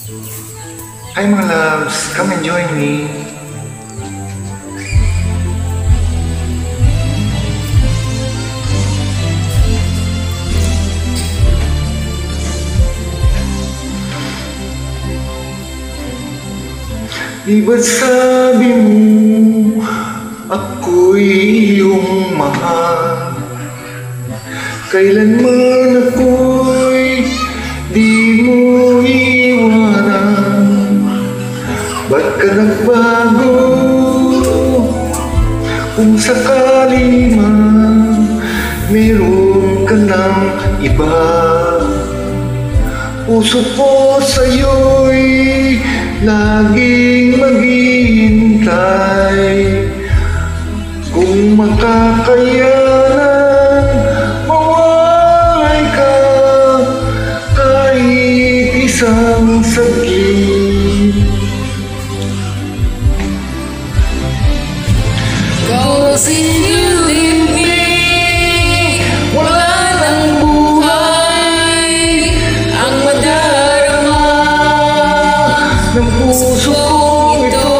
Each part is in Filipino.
Hi mga loves, come and join me. Di ba't sabi mo ako'y iyong mahal? Kailanman ako'y di mo iwanan. Ba't ka nagbago? Kung sakali man meron ka ng iba, puso ko sa'yo'y laging maghihintay. Kung makakayanan, mawalay ka kahit isang saglit. Cause if you leave me, wala nang buhay ang madarama ng puso kong ito.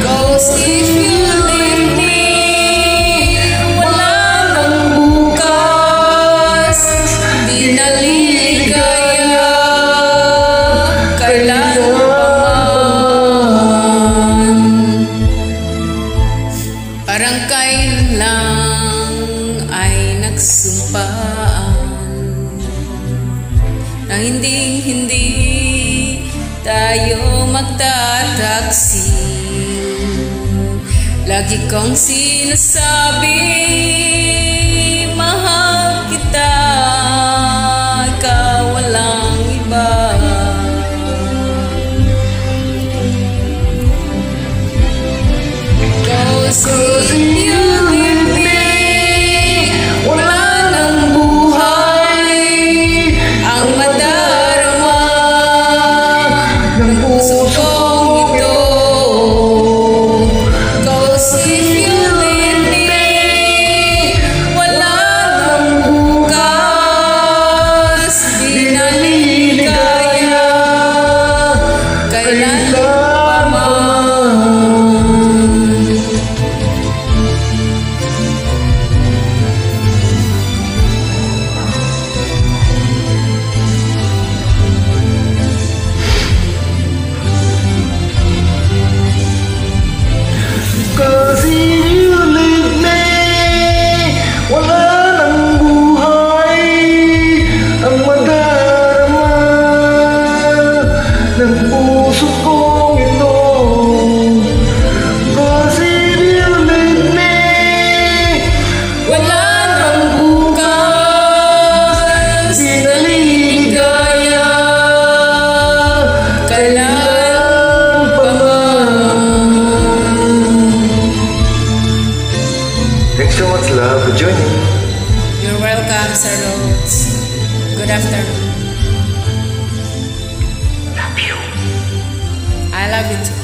Cause if you leave me, wala nang bukas, di naliligaya kailan pa man. Parang kailan ay nagsumpaan na hindi tayo magtataksil. Lagi kong sinasabi, mahal kita, ikaw walang iba. Cause if you leave me, wala nang buhay ang madarama ng puso kong ito. Cause if you leave me, wala nang bukas, di naliligaya kailan pa man. Cause if you leave me, wala nang buhay ang madarama ng puso kong ito. Cause if you leave me, Wala nang bukas, di naliligaya kailan pa man. Thanks so much, love, for joining. You're welcome, Sir Rhodes. Good afternoon. Love you. I love you too.